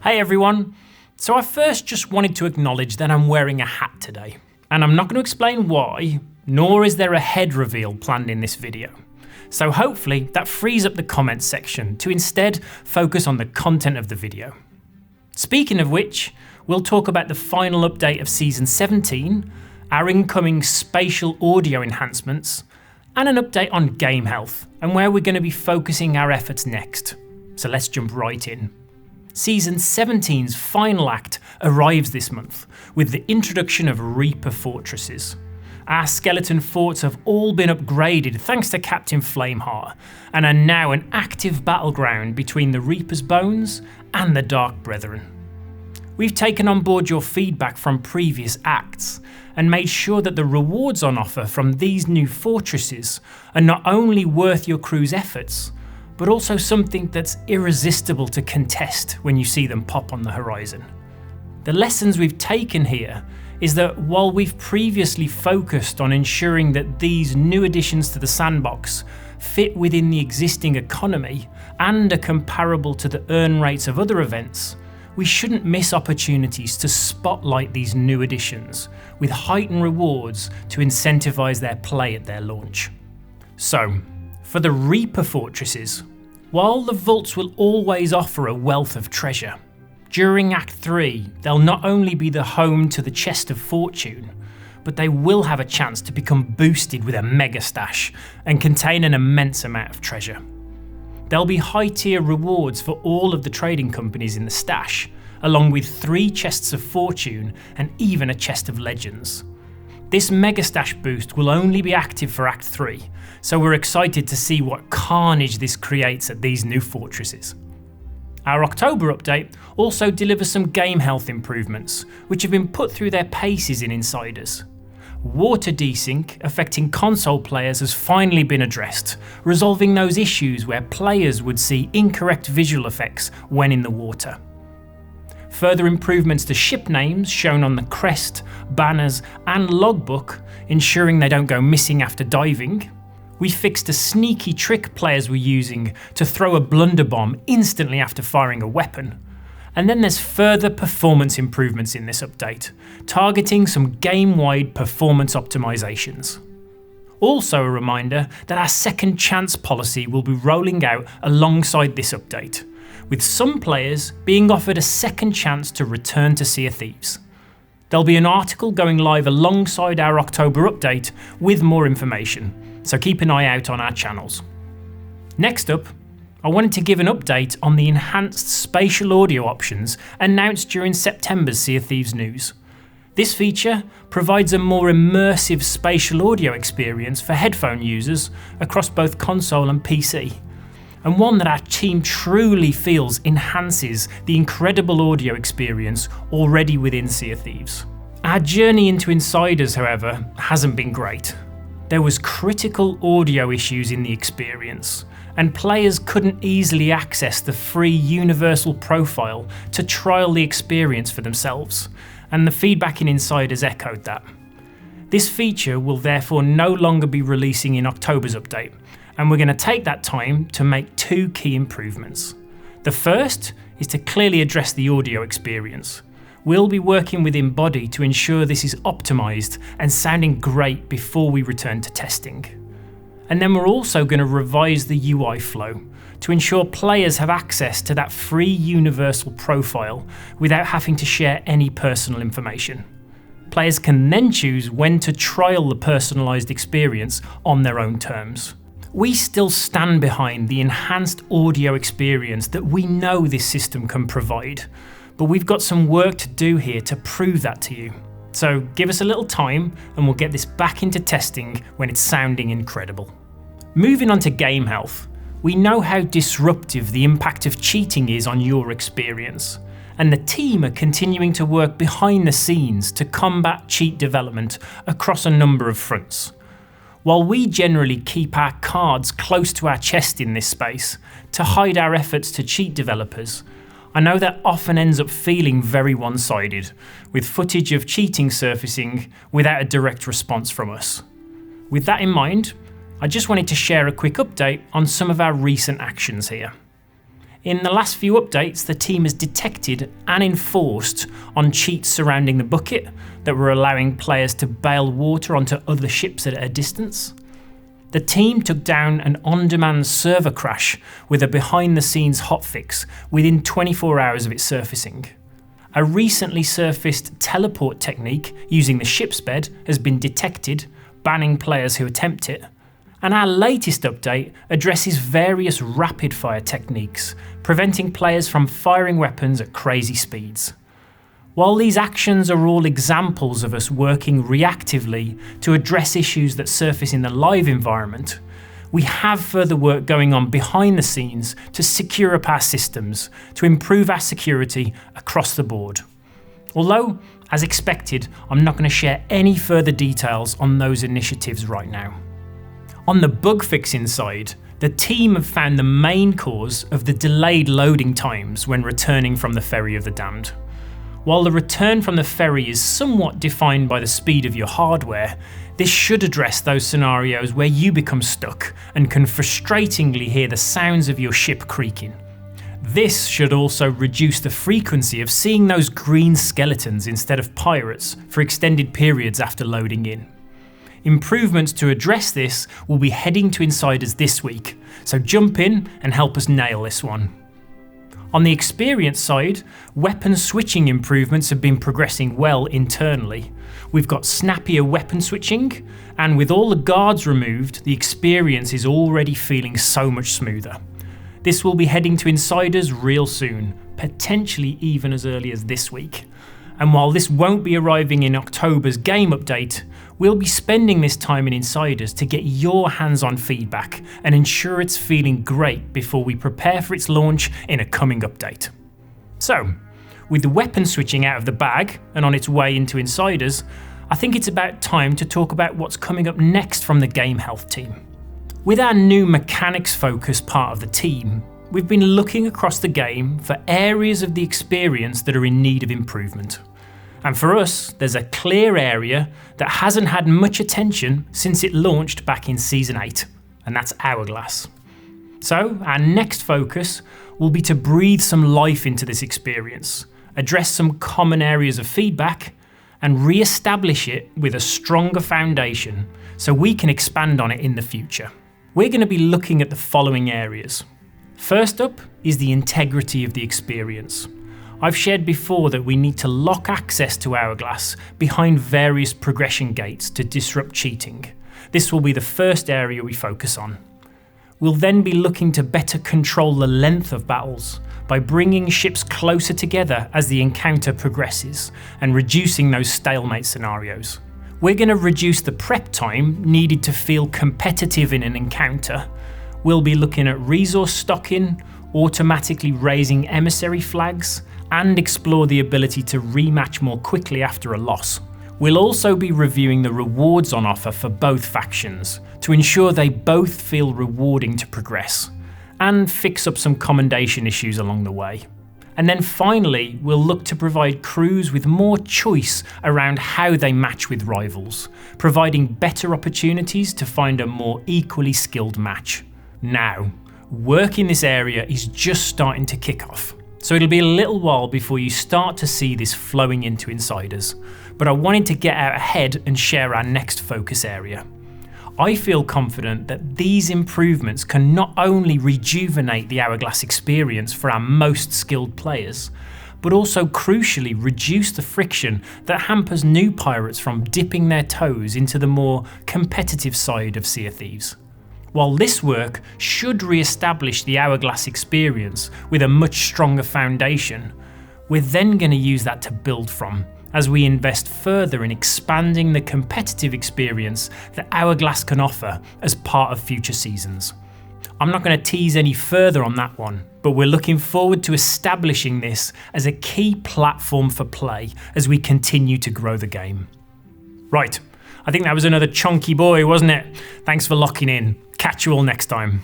Hey everyone! So I first just wanted to acknowledge that I'm wearing a hat today, and I'm not going to explain why, nor is there a head reveal planned in this video. So hopefully that frees up the comments section to instead focus on the content of the video. Speaking of which, we'll talk about the final update of Season 17, our incoming spatial audio enhancements, and an update on game health and where we're going to be focusing our efforts next. So let's jump right in. Season 17's final act arrives this month with the introduction of Reaper fortresses. Our skeleton forts have all been upgraded thanks to Captain Flameheart and are now an active battleground between the Reaper's Bones and the Dark Brethren. We've taken on board your feedback from previous acts and made sure that the rewards on offer from these new fortresses are not only worth your crew's efforts, but also something that's irresistible to contest when you see them pop on the horizon. The lessons we've taken here is that while we've previously focused on ensuring that these new additions to the sandbox fit within the existing economy and are comparable to the earn rates of other events, we shouldn't miss opportunities to spotlight these new additions with heightened rewards to incentivize their play at their launch. So, for the Reaper fortresses, while the vaults will always offer a wealth of treasure, during Act 3 they'll not only be the home to the Chest of Fortune, but they will have a chance to become boosted with a mega stash and contain an immense amount of treasure. There'll be high tier rewards for all of the trading companies in the stash, along with 3 Chests of Fortune and even a Chest of Legends. This Mega Stash boost will only be active for Act 3, so we're excited to see what carnage this creates at these new fortresses. Our October update also delivers some game health improvements, which have been put through their paces in Insiders. Water desync affecting console players has finally been addressed, resolving those issues where players would see incorrect visual effects when in the water. Further improvements to ship names shown on the crest, banners and logbook, ensuring they don't go missing after diving. We fixed a sneaky trick players were using to throw a blunderbomb instantly after firing a weapon. And then there's further performance improvements in this update, targeting some game-wide performance optimizations. Also a reminder that our second chance policy will be rolling out alongside this update, with some players being offered a second chance to return to Sea of Thieves. There'll be an article going live alongside our October update with more information, so keep an eye out on our channels. Next up, I wanted to give an update on the enhanced spatial audio options announced during September's Sea of Thieves news. This feature provides a more immersive spatial audio experience for headphone users across both console and PC, and one that our team truly feels enhances the incredible audio experience already within Sea of Thieves. Our journey into Insiders, however, hasn't been great. There was critical audio issues in the experience, and players couldn't easily access the free universal profile to trial the experience for themselves, and the feedback in Insiders echoed that. This feature will therefore no longer be releasing in October's update, and we're going to take that time to make 2 key improvements. The first is to clearly address the audio experience. We'll be working with Embody to ensure this is optimised and sounding great before we return to testing. And then we're also going to revise the UI flow to ensure players have access to that free universal profile without having to share any personal information. Players can then choose when to trial the personalised experience on their own terms. We still stand behind the enhanced audio experience that we know this system can provide, but we've got some work to do here to prove that to you. So give us a little time and we'll get this back into testing when it's sounding incredible. Moving on to game health, we know how disruptive the impact of cheating is on your experience, and the team are continuing to work behind the scenes to combat cheat development across a number of fronts. While we generally keep our cards close to our chest in this space to hide our efforts to cheat developers, I know that often ends up feeling very one-sided, with footage of cheating surfacing without a direct response from us. With that in mind, I just wanted to share a quick update on some of our recent actions here. In the last few updates, the team has detected and enforced on cheats surrounding the bucket that were allowing players to bail water onto other ships at a distance. The team took down an on-demand server crash with a behind-the-scenes hotfix within 24 hours of its surfacing. A recently surfaced teleport technique using the ship's bed has been detected, banning players who attempt it. And our latest update addresses various rapid-fire techniques, preventing players from firing weapons at crazy speeds. While these actions are all examples of us working reactively to address issues that surface in the live environment, we have further work going on behind the scenes to secure up our systems, to improve our security across the board. Although, as expected, I'm not going to share any further details on those initiatives right now. On the bug fixing side, the team have found the main cause of the delayed loading times when returning from the Ferry of the Damned. While the return from the ferry is somewhat defined by the speed of your hardware, this should address those scenarios where you become stuck and can frustratingly hear the sounds of your ship creaking. This should also reduce the frequency of seeing those green skeletons instead of pirates for extended periods after loading in. Improvements to address this will be heading to Insiders this week, so jump in and help us nail this one. On the experience side, weapon switching improvements have been progressing well internally. We've got snappier weapon switching, and with all the guards removed, the experience is already feeling so much smoother. This will be heading to Insiders real soon, potentially even as early as this week. And while this won't be arriving in October's game update, we'll be spending this time in Insiders to get your hands-on feedback and ensure it's feeling great before we prepare for its launch in a coming update. So, with the weapon switching out of the bag and on its way into Insiders, I think it's about time to talk about what's coming up next from the game health team. With our new mechanics-focused part of the team, we've been looking across the game for areas of the experience that are in need of improvement. And for us, there's a clear area that hasn't had much attention since it launched back in Season 8, and that's Hourglass. So, our next focus will be to breathe some life into this experience, address some common areas of feedback, and re-establish it with a stronger foundation so we can expand on it in the future. We're going to be looking at the following areas. First up is the integrity of the experience. I've shared before that we need to lock access to Hourglass behind various progression gates to disrupt cheating. This will be the first area we focus on. We'll then be looking to better control the length of battles by bringing ships closer together as the encounter progresses and reducing those stalemate scenarios. We're going to reduce the prep time needed to feel competitive in an encounter. We'll be looking at resource stocking, automatically raising emissary flags, and explore the ability to rematch more quickly after a loss. We'll also be reviewing the rewards on offer for both factions to ensure they both feel rewarding to progress, and fix up some commendation issues along the way. And then finally, we'll look to provide crews with more choice around how they match with rivals, providing better opportunities to find a more equally skilled match. Now, work in this area is just starting to kick off, so it'll be a little while before you start to see this flowing into Insiders, but I wanted to get out ahead and share our next focus area. I feel confident that these improvements can not only rejuvenate the Hourglass experience for our most skilled players, but also crucially reduce the friction that hampers new pirates from dipping their toes into the more competitive side of Sea of Thieves. While this work should re-establish the Hourglass experience with a much stronger foundation, we're then going to use that to build from, as we invest further in expanding the competitive experience that Hourglass can offer as part of future seasons. I'm not going to tease any further on that one, but we're looking forward to establishing this as a key platform for play as we continue to grow the game. Right, I think that was another chunky boy, wasn't it? Thanks for locking in. Catch you all next time.